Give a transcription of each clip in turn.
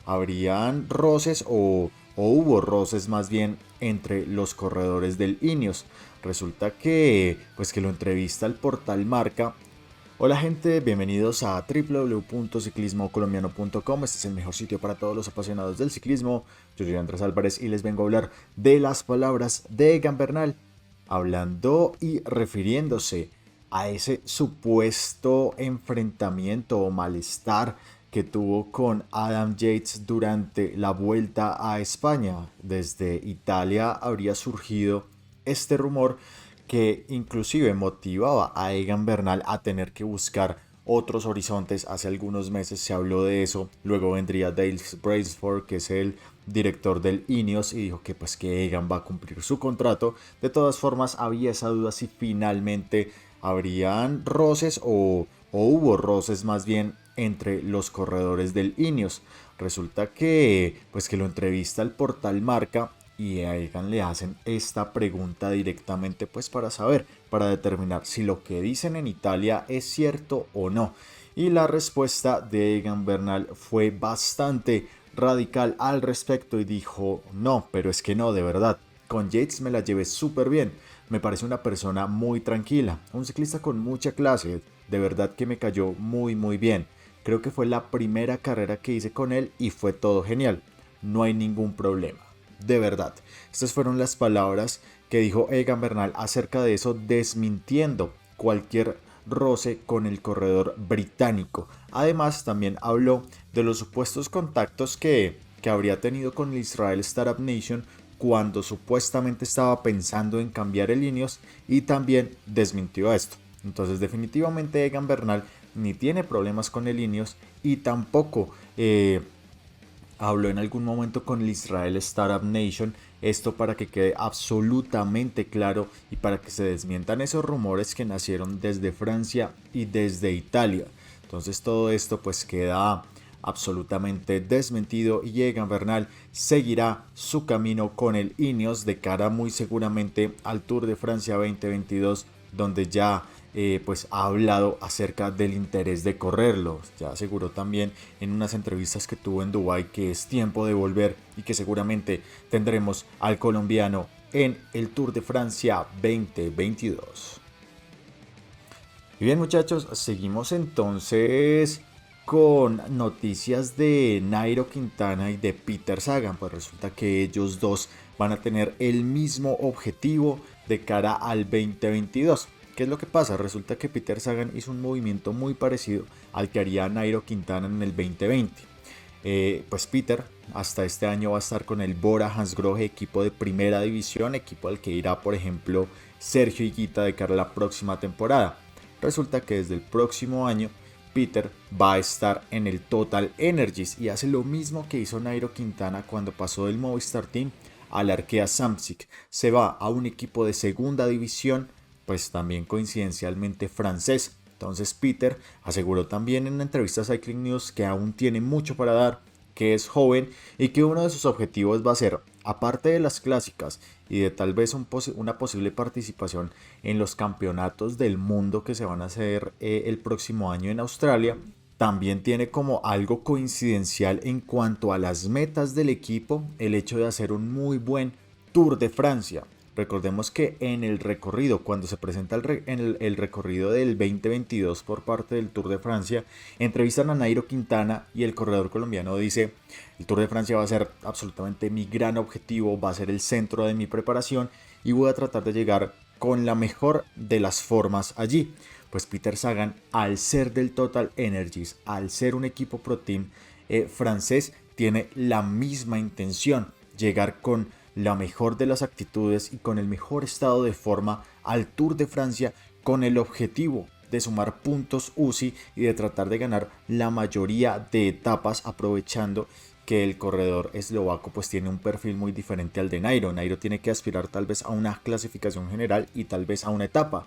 habrían roces o hubo roces más bien entre los corredores del Ineos. Resulta que lo entrevista el portal Marca. Hola gente, bienvenidos a www.ciclismocolombiano.com. Este es el mejor sitio para todos los apasionados del ciclismo. Yo soy Andrés Álvarez y les vengo a hablar de las palabras de Egan Bernal, hablando y refiriéndose a ese supuesto enfrentamiento o malestar que tuvo con Adam Yates durante la vuelta a España. Desde Italia habría surgido este rumor que inclusive motivaba a Egan Bernal a tener que buscar otros horizontes. Hace algunos meses se habló de eso. Luego vendría Dale Brailsford, que es el director del Ineos, y dijo que pues que Egan va a cumplir su contrato. De todas formas, había esa duda si finalmente habrían roces o hubo roces más bien entre los corredores del Ineos. Resulta que lo entrevista el portal Marca y a Egan le hacen esta pregunta directamente pues para saber, para determinar si lo que dicen en Italia es cierto o no. Y la respuesta de Egan Bernal fue bastante radical al respecto y dijo: no, pero es que no, de verdad. Con Yates me la llevé súper bien, me parece una persona muy tranquila, un ciclista con mucha clase, de verdad que me cayó muy bien. Creo que fue la primera carrera que hice con él y fue todo genial, no hay ningún problema. De verdad, estas fueron las palabras que dijo Egan Bernal acerca de eso, desmintiendo cualquier roce con el corredor británico. Además, también habló de los supuestos contactos que habría tenido con el Israel Startup Nation cuando supuestamente estaba pensando en cambiar el Ineos, y también desmintió esto. Entonces definitivamente Egan Bernal ni tiene problemas con el Ineos y tampoco habló en algún momento con el Israel Startup Nation. Esto para que quede absolutamente claro y para que se desmientan esos rumores que nacieron desde Francia y desde Italia. Entonces todo esto pues queda absolutamente desmentido y Egan Bernal seguirá su camino con el Ineos de cara muy seguramente al Tour de Francia 2022, donde ya pues ha hablado acerca del interés de correrlo. Ya aseguró también en unas entrevistas que tuvo en Dubái que es tiempo de volver y que seguramente tendremos al colombiano en el Tour de Francia 2022. Y bien muchachos, seguimos entonces con noticias de Nairo Quintana y de Peter Sagan. Pues resulta que ellos dos van a tener el mismo objetivo de cara al 2022. ¿Qué es lo que pasa? Resulta que Peter Sagan hizo un movimiento muy parecido al que haría Nairo Quintana en el 2020. Pues Peter hasta este año va a estar con el Bora Hansgrohe, equipo de primera división, equipo al que irá por ejemplo Sergio Higuita de cara a la próxima temporada. Resulta que desde el próximo año Peter va a estar en el Total Energies y hace lo mismo que hizo Nairo Quintana cuando pasó del Movistar Team al Arkea Samsic. Se va a un equipo de segunda división, pues también coincidencialmente francés. Entonces Peter aseguró también en una entrevista a Cycling News que aún tiene mucho para dar, que es joven y que uno de sus objetivos va a ser, aparte de las clásicas y de tal vez una posible participación en los campeonatos del mundo que se van a hacer el próximo año en Australia, también tiene como algo coincidencial en cuanto a las metas del equipo el hecho de hacer un muy buen Tour de Francia. Recordemos que en el recorrido, cuando se presenta en el recorrido del 2022 por parte del Tour de Francia, entrevistan a Nairo Quintana y el corredor colombiano dice: el Tour de Francia va a ser absolutamente mi gran objetivo, va a ser el centro de mi preparación y voy a tratar de llegar con la mejor de las formas allí. Pues Peter Sagan, al ser del Total Energies, al ser un equipo Pro Team francés, tiene la misma intención, llegar con la mejor de las actitudes y con el mejor estado de forma al Tour de Francia, con el objetivo de sumar puntos UCI y de tratar de ganar la mayoría de etapas, aprovechando que el corredor eslovaco pues tiene un perfil muy diferente al de Nairo. Nairo tiene que aspirar tal vez a una clasificación general y tal vez a una etapa,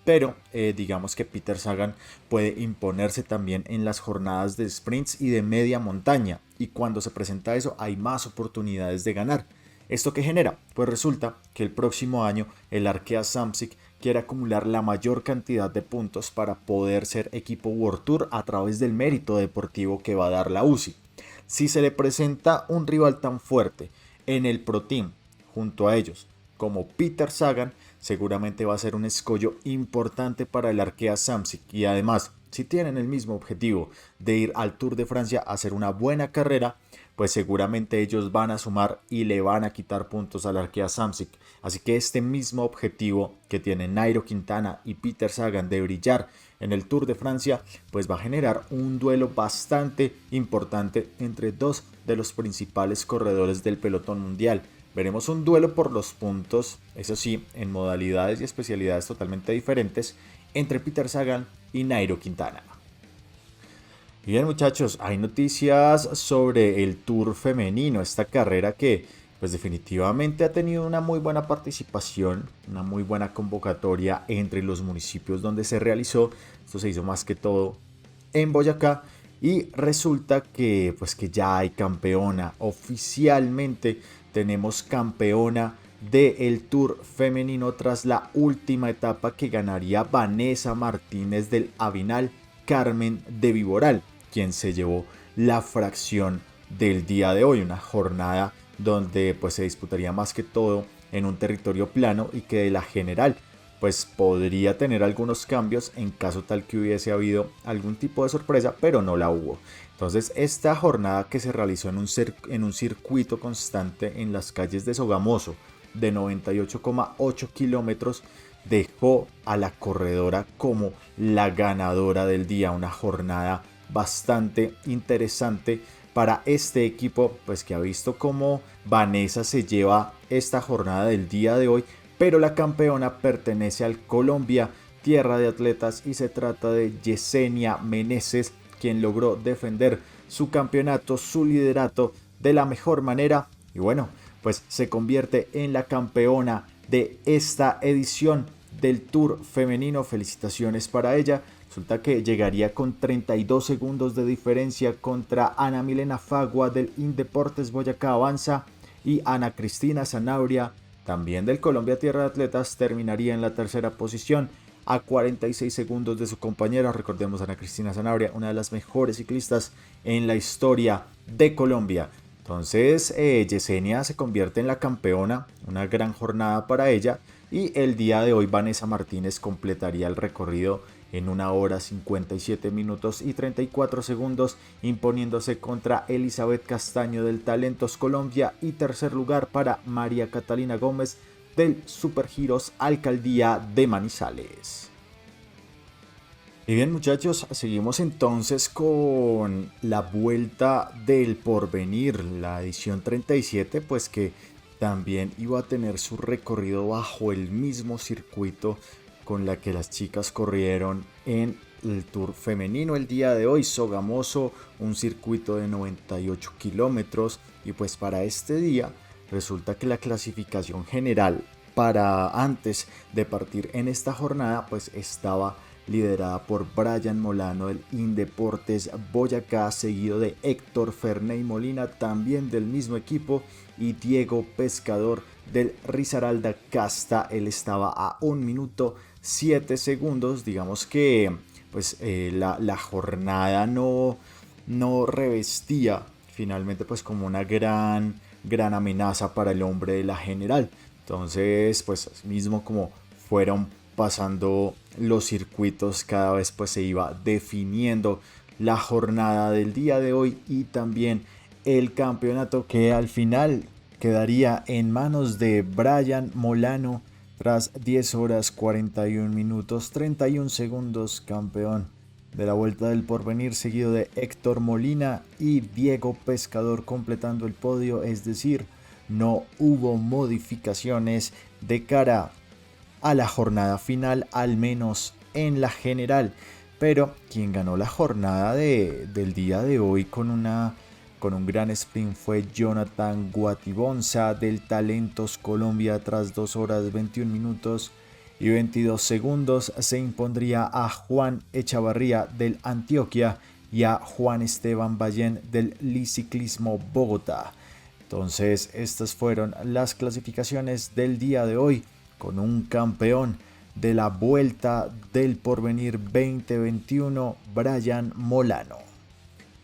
pero digamos que Peter Sagan puede imponerse también en las jornadas de sprints y de media montaña, y cuando se presenta eso hay más oportunidades de ganar. ¿Esto qué genera? Pues resulta que el próximo año el Arkea Samsic quiere acumular la mayor cantidad de puntos para poder ser equipo World Tour a través del mérito deportivo que va a dar la UCI. Si se le presenta un rival tan fuerte en el Pro Team junto a ellos como Peter Sagan, seguramente va a ser un escollo importante para el Arkea Samsic. Y además, si tienen el mismo objetivo de ir al Tour de Francia a hacer una buena carrera, pues seguramente ellos van a sumar y le van a quitar puntos al Arkea Samsic. Así que este mismo objetivo que tienen Nairo Quintana y Peter Sagan de brillar en el Tour de Francia, pues va a generar un duelo bastante importante entre dos de los principales corredores del pelotón mundial. Veremos un duelo por los puntos, eso sí, en modalidades y especialidades totalmente diferentes, entre Peter Sagan y Nairo Quintana. Y bien, muchachos, hay noticias sobre el Tour femenino, esta carrera que pues definitivamente ha tenido una muy buena participación, una muy buena convocatoria entre los municipios donde se realizó. Esto se hizo más que todo en Boyacá y resulta que pues que ya hay campeona. Oficialmente tenemos campeona del Tour femenino tras la última etapa que ganaría Vanessa Martínez del Avinal Carmen de Viboral, quien se llevó la fracción del día de hoy, una jornada donde pues se disputaría más que todo en un territorio plano y que de la general pues podría tener algunos cambios en caso tal que hubiese habido algún tipo de sorpresa, pero no la hubo. Entonces esta jornada que se realizó en un circuito constante en las calles de Sogamoso de 98,8 kilómetros dejó a la corredora como la ganadora del día, una jornada bastante interesante para este equipo, pues que ha visto cómo Vanessa se lleva esta jornada del día de hoy, pero la campeona pertenece al Colombia, tierra de atletas, y se trata de Yesenia Meneses, quien logró defender su campeonato, su liderato de la mejor manera, y bueno, pues se convierte en la campeona de esta edición del Tour femenino. Felicitaciones para ella. Resulta que llegaría con 32 segundos de diferencia contra Ana Milena Fagua del Indeportes Boyacá Avanza, y Ana Cristina Zanabria, también del Colombia Tierra de Atletas, terminaría en la tercera posición a 46 segundos de su compañera. Recordemos, Ana Cristina Zanabria, una de las mejores ciclistas en la historia de Colombia. Entonces Yesenia se convierte en la campeona, una gran jornada para ella, y el día de hoy Vanessa Martínez completaría el recorrido en 1 hora 57 minutos y 34 segundos, imponiéndose contra Elizabeth Castaño del Talentos Colombia, y tercer lugar para María Catalina Gómez del Supergiros Alcaldía de Manizales. Y bien, muchachos, seguimos entonces con la Vuelta del Porvenir, la edición 37, pues que también iba a tener su recorrido bajo el mismo circuito con la que las chicas corrieron en el Tour femenino el día de hoy, Sogamoso, un circuito de 98 kilómetros. Y pues para este día resulta que la clasificación general para antes de partir en esta jornada pues estaba liderada por Brian Molano del Indeportes Boyacá, seguido de Héctor Ferney Molina, también del mismo equipo, y Diego Pescador del Risaralda Casta. Él estaba a 1 minuto 7 segundos. Digamos que pues la jornada no revestía finalmente pues como una gran amenaza para el hombre de la general. Entonces pues mismo como fueron pasando los circuitos, cada vez pues se iba definiendo la jornada del día de hoy y también el campeonato, que al final quedaría en manos de Brian Molano tras 10 horas 41 minutos 31 segundos, campeón de la Vuelta del Porvenir, seguido de Héctor Molina y Diego Pescador completando el podio. Es decir, no hubo modificaciones de cara a la jornada final, al menos en la general. Pero quien ganó la jornada del día de hoy con un gran sprint fue Jonathan Guatibonza del Talentos Colombia. Tras 2 horas 21 minutos y 22 segundos se impondría a Juan Echavarría del Antioquia y a Juan Esteban Ballén del Liciclismo Bogotá. Entonces estas fueron las clasificaciones del día de hoy, con un campeón de la Vuelta del Porvenir 2021, Brian Molano.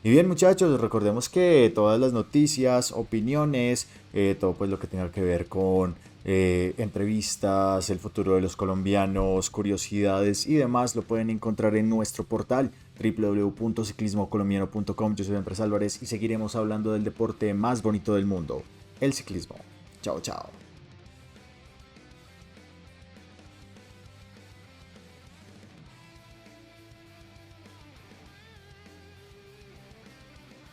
Y bien muchachos, recordemos que todas las noticias, opiniones, todo pues lo que tenga que ver con entrevistas, el futuro de los colombianos, curiosidades y demás lo pueden encontrar en nuestro portal www.ciclismocolombiano.com. Yo soy Andrés Álvarez y seguiremos hablando del deporte más bonito del mundo, el ciclismo. Chao, chao.